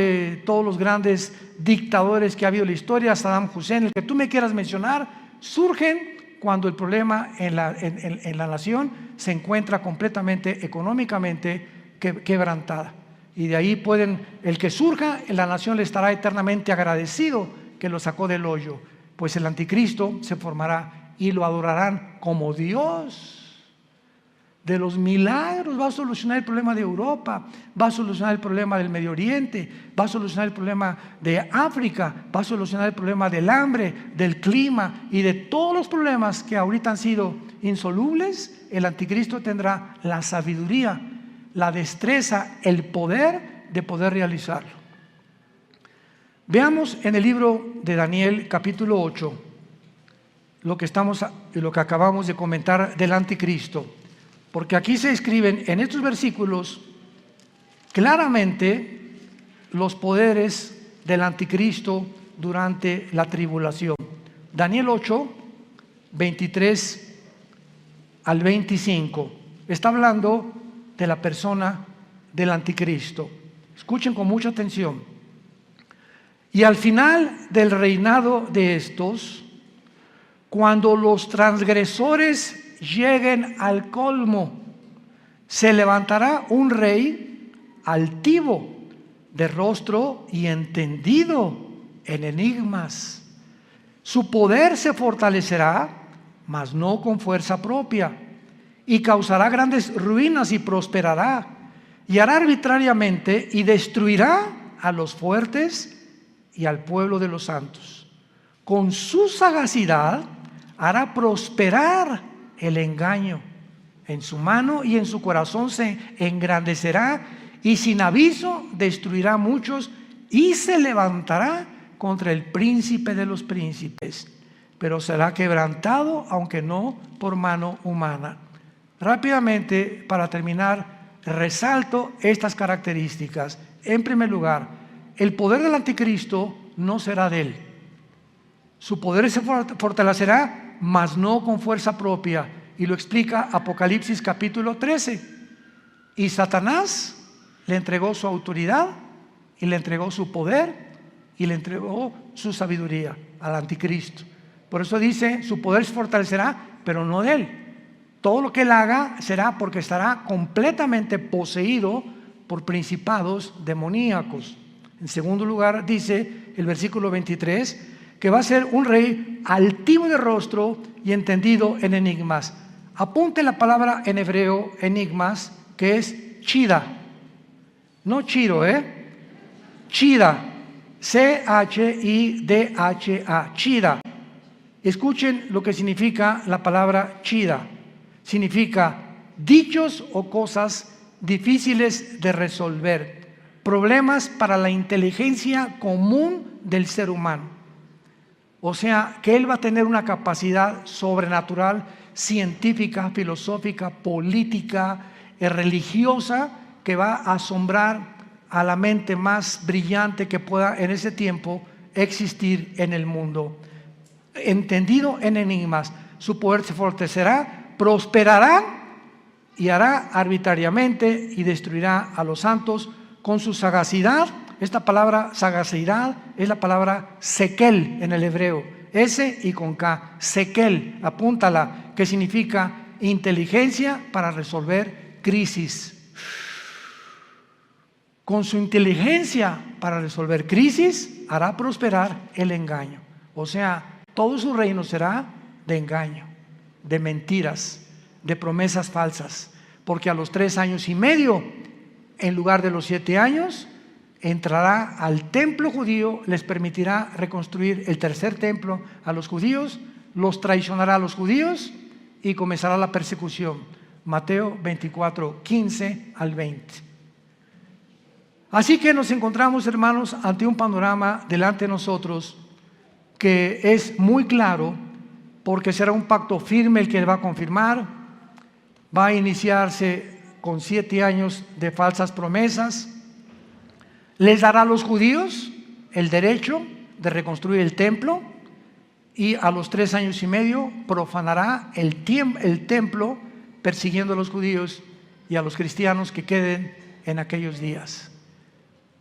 todos los grandes dictadores que ha habido en la historia, Saddam Hussein, el que tú me quieras mencionar, surgen cuando el problema en la nación se encuentra completamente económicamente quebrantada. Y de ahí el que surja en la nación le estará eternamente agradecido que lo sacó del hoyo, pues el anticristo se formará y lo adorarán como Dios. De los milagros va a solucionar el problema de Europa, va a solucionar el problema del Medio Oriente, va a solucionar el problema de África, va a solucionar el problema del hambre, del clima y de todos los problemas que ahorita han sido insolubles. El anticristo tendrá la sabiduría, la destreza, el poder de poder realizarlo. Veamos en el libro de Daniel capítulo 8 lo que acabamos de comentar del anticristo. Porque aquí se escriben en estos versículos claramente los poderes del anticristo durante la tribulación. Daniel 8, 23 al 25. Está hablando de la persona del anticristo. Escuchen con mucha atención. Y al final del reinado de estos, cuando los transgresores lleguen al colmo, se levantará un rey altivo de rostro y entendido en enigmas. Su poder se fortalecerá, mas no con fuerza propia, y causará grandes ruinas y prosperará, y hará arbitrariamente y destruirá a los fuertes y al pueblo de los santos. Con su sagacidad hará prosperar el engaño. En su mano y en su corazón se engrandecerá y sin aviso destruirá a muchos y se levantará contra el príncipe de los príncipes, pero será quebrantado, aunque no por mano humana. Rápidamente, para terminar, resalto estas características. En primer lugar, el poder del anticristo no será de él. Su poder se fortalecerá, mas no con fuerza propia, y lo explica Apocalipsis capítulo 13. Y Satanás le entregó su autoridad y le entregó su poder y le entregó su sabiduría al anticristo. Por eso dice, su poder se fortalecerá, pero no de él. Todo lo que él haga será porque estará completamente poseído por principados demoníacos. En segundo lugar, dice el versículo 23, que va a ser un rey altivo de rostro y entendido en enigmas. Apunte la palabra en hebreo, enigmas, que es chida. No chiro, chida. C-H-I-D-H-A, chida. Escuchen lo que significa la palabra chida. Significa dichos o cosas difíciles de resolver, problemas para la inteligencia común del ser humano. O sea, que él va a tener una capacidad sobrenatural, científica, filosófica, política, religiosa, que va a asombrar a la mente más brillante que pueda en ese tiempo existir en el mundo. Entendido en enigmas, su poder se fortalecerá, prosperará y hará arbitrariamente y destruirá a los santos con su sagacidad. Esta palabra sagacidad es la palabra sekel en el hebreo, S y con K, sekel, apúntala, que significa inteligencia para resolver crisis. Con su inteligencia para resolver crisis hará prosperar el engaño. O sea, todo su reino será de engaño, de mentiras, de promesas falsas, porque a los 3 años y medio, en lugar de los 7 años, entrará al templo judío, les permitirá reconstruir el tercer templo a los judíos, los traicionará a los judíos y comenzará la persecución. Mateo 24, 15 al 20. Así que nos encontramos, hermanos, ante un panorama delante de nosotros que es muy claro, porque será un pacto firme el que va a confirmar, va a iniciarse con 7 años de falsas promesas. Les dará a los judíos el derecho de reconstruir el templo, y a los 3 años y medio profanará el templo, persiguiendo a los judíos y a los cristianos que queden en aquellos días.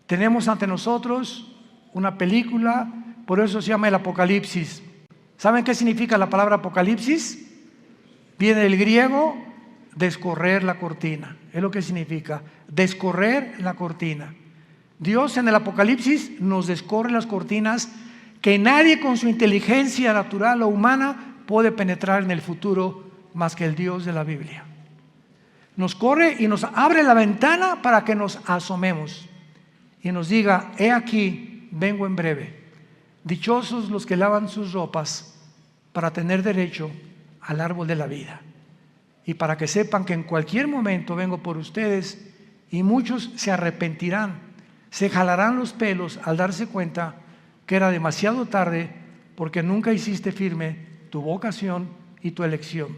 Tenemos ante nosotros una película, por eso se llama el Apocalipsis. ¿Saben qué significa la palabra Apocalipsis? Viene del griego descorrer la cortina, es lo que significa, descorrer la cortina. Dios en el Apocalipsis nos descorre las cortinas que nadie con su inteligencia natural o humana puede penetrar en el futuro más que el Dios de la Biblia. Nos corre y nos abre la ventana para que nos asomemos y nos diga: he aquí, vengo en breve. Dichosos los que lavan sus ropas para tener derecho al árbol de la vida, y para que sepan que en cualquier momento vengo por ustedes, y muchos se arrepentirán, se jalarán los pelos al darse cuenta que era demasiado tarde, porque nunca hiciste firme tu vocación y tu elección.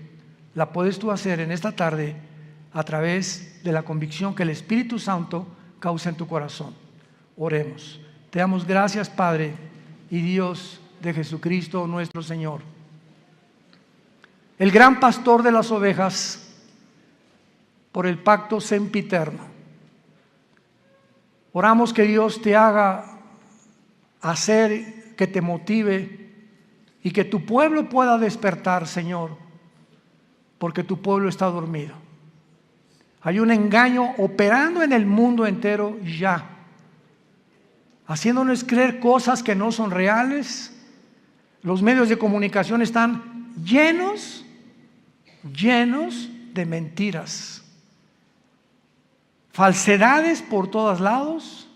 La puedes tú hacer en esta tarde a través de la convicción que el Espíritu Santo causa en tu corazón. Oremos. Te damos gracias, Padre y Dios de Jesucristo nuestro Señor, el gran pastor de las ovejas, por el pacto sempiterno. Oramos que Dios te haga hacer, que te motive, y que tu pueblo pueda despertar, Señor, porque tu pueblo está dormido. Hay un engaño operando en el mundo entero ya, haciéndonos creer cosas que no son reales. Los medios de comunicación están llenos de mentiras, falsedades por todos lados,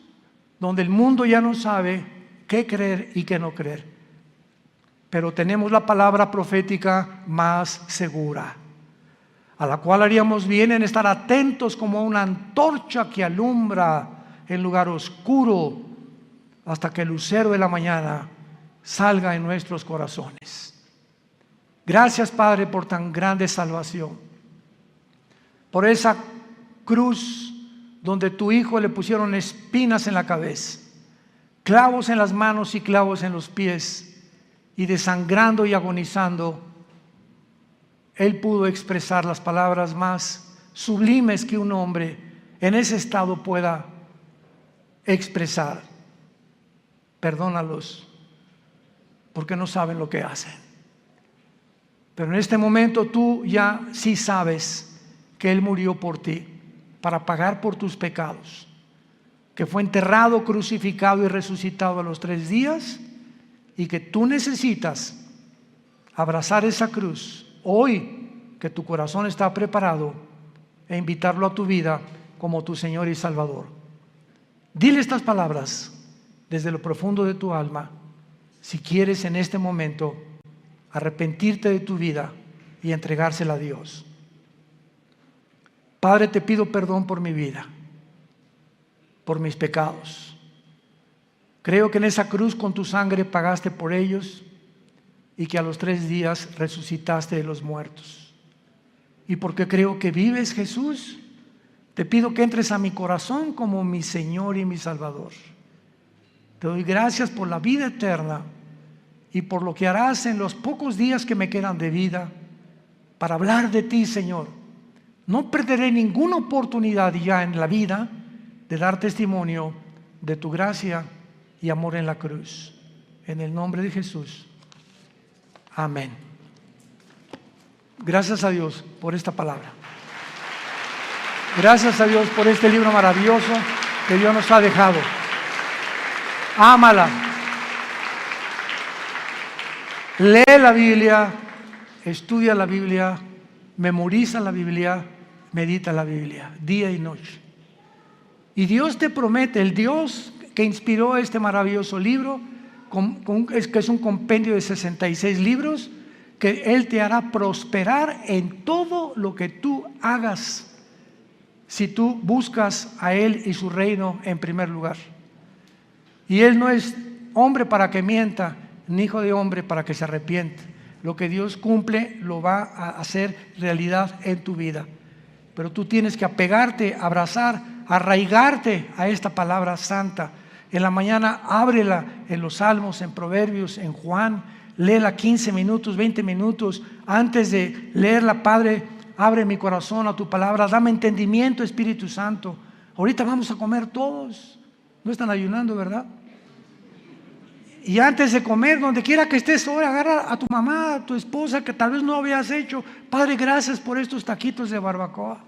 donde el mundo ya no sabe qué creer y qué no creer. Pero tenemos la palabra profética más segura, a la cual haríamos bien en estar atentos como una antorcha que alumbra en lugar oscuro, hasta que el lucero de la mañana salga en nuestros corazones. Gracias, Padre, por tan grande salvación, por esa cruz donde tu Hijo le pusieron espinas en la cabeza, clavos en las manos y clavos en los pies, y desangrando y agonizando, Él pudo expresar las palabras más sublimes que un hombre en ese estado pueda expresar: perdónalos, porque no saben lo que hacen. Pero en este momento tú ya sí sabes que Él murió por ti, para pagar por tus pecados, que fue enterrado, crucificado y resucitado a los 3 días, y que tú necesitas abrazar esa cruz hoy, que tu corazón está preparado, e invitarlo a tu vida como tu Señor y Salvador. Dile estas palabras desde lo profundo de tu alma, si quieres en este momento arrepentirte de tu vida y entregársela a Dios. Padre, te pido perdón por mi vida, por mis pecados. Creo que en esa cruz con tu sangre pagaste por ellos, y que a los 3 días resucitaste de los muertos. Y porque creo que vives, Jesús, te pido que entres a mi corazón como mi Señor y mi Salvador. Te doy gracias por la vida eterna y por lo que harás en los pocos días que me quedan de vida para hablar de ti, Señor. No perderé ninguna oportunidad ya en la vida de dar testimonio de tu gracia y amor en la cruz. En el nombre de Jesús. Amén. Gracias a Dios por esta palabra. Gracias a Dios por este libro maravilloso que Dios nos ha dejado. Ámala. Lee la Biblia, estudia la Biblia, memoriza la Biblia, medita la Biblia, día y noche. Y Dios te promete, el Dios que inspiró este maravilloso libro, que es un compendio de 66 libros, que Él te hará prosperar en todo lo que tú hagas, si tú buscas a Él y su reino en primer lugar. Y Él no es hombre para que mienta, ni hijo de hombre para que se arrepiente. Lo que Dios cumple lo va a hacer realidad en tu vida. pero tú tienes que apegarte, abrazar, arraigarte a esta palabra santa. En la mañana ábrela en los Salmos, en Proverbios, en Juan, léela 15 minutos, 20 minutos. Antes de leerla, Padre, abre mi corazón a tu palabra, dame entendimiento, Espíritu Santo. Ahorita vamos a comer todos, no están ayunando, ¿verdad? Y antes de comer, donde quiera que estés, ahora agarra a tu mamá, a tu esposa, que tal vez no habías hecho. Padre, gracias por estos taquitos de barbacoa.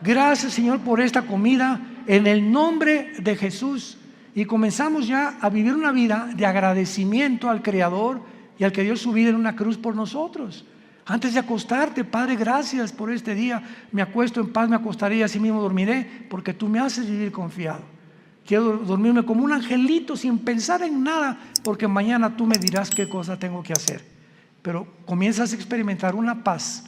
Gracias, Señor, por esta comida, en el nombre de Jesús. Y comenzamos ya a vivir una vida de agradecimiento al Creador y al que dio su vida en una cruz por nosotros. Antes de acostarte, Padre, gracias por este día. Me acuesto en paz, me acostaré y así mismo dormiré, porque tú me haces vivir confiado. Quiero dormirme como un angelito sin pensar en nada, porque mañana tú me dirás qué cosa tengo que hacer. Pero comienzas a experimentar una paz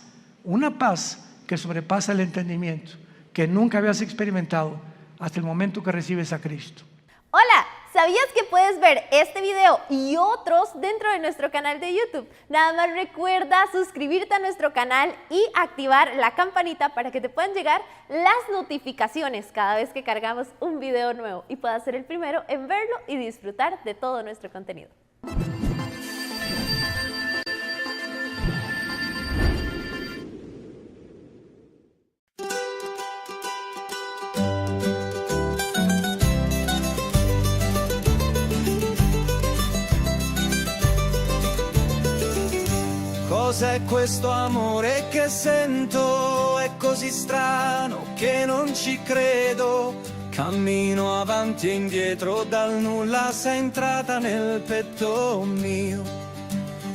que sobrepasa el entendimiento, que nunca habías experimentado hasta el momento que recibes a Cristo. Hola, ¿sabías que puedes ver este video y otros dentro de nuestro canal de YouTube? Nada más recuerda suscribirte a nuestro canal y activar la campanita para que te puedan llegar las notificaciones cada vez que cargamos un video nuevo y puedas ser el primero en verlo y disfrutar de todo nuestro contenido. Cos'è questo amore che sento? È così strano che non ci credo. Cammino avanti e indietro, dal nulla sei entrata nel petto mio.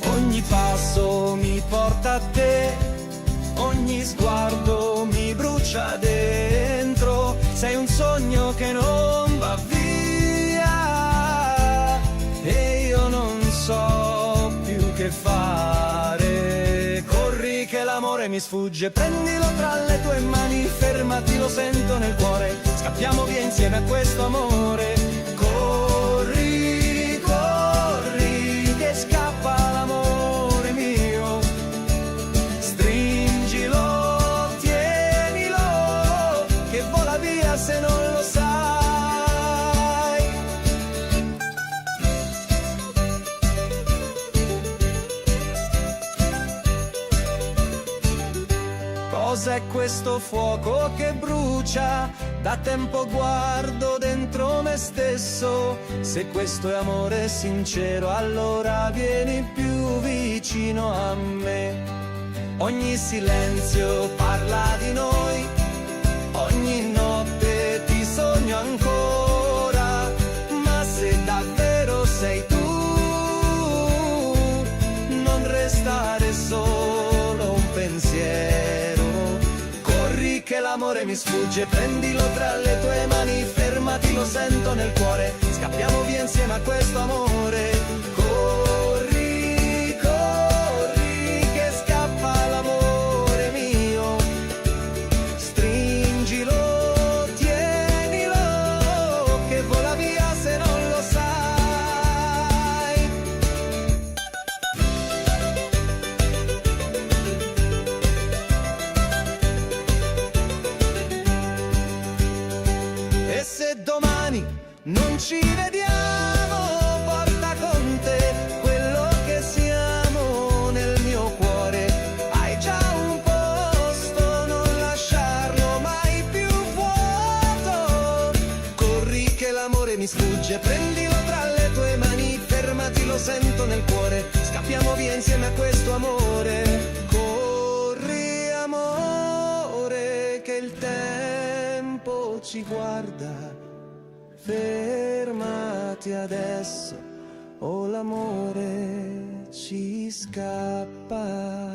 Ogni passo mi porta a te, ogni sguardo mi brucia dentro. Sei un sogno che non va via e io non so più che fare. Che l'amore mi sfugge, prendilo tra le tue mani, fermati, lo sento nel cuore, scappiamo via insieme a questo amore. Corri, corri, che scappa l'amore mio, stringilo, tienilo, che vola via se non lo sai. Cos'è questo fuoco che brucia? Da tempo guardo dentro me stesso. Se questo è amore sincero, allora vieni più vicino a me. Ogni silenzio parla di noi, ogni notte ti sogno ancora. Ma se davvero sei tu, non restare solo un pensiero. Che l'amore mi sfugge, prendilo tra le tue mani, fermati, lo sento nel cuore, scappiamo via insieme a questo amore. Corri, corri, che scappa l'amore mio, stringilo, tienilo, che vola via se non lo sai. Se domani non ci vediamo, porta con te quello che siamo nel mio cuore. Hai già un posto, non lasciarlo mai più vuoto. Corri che l'amore mi sfugge, prendilo tra le tue mani, fermati, lo sento nel cuore, scappiamo via insieme a questo amore. Corri amore, che il tempo ci guarda, fermati adesso o l'amore ci scappa.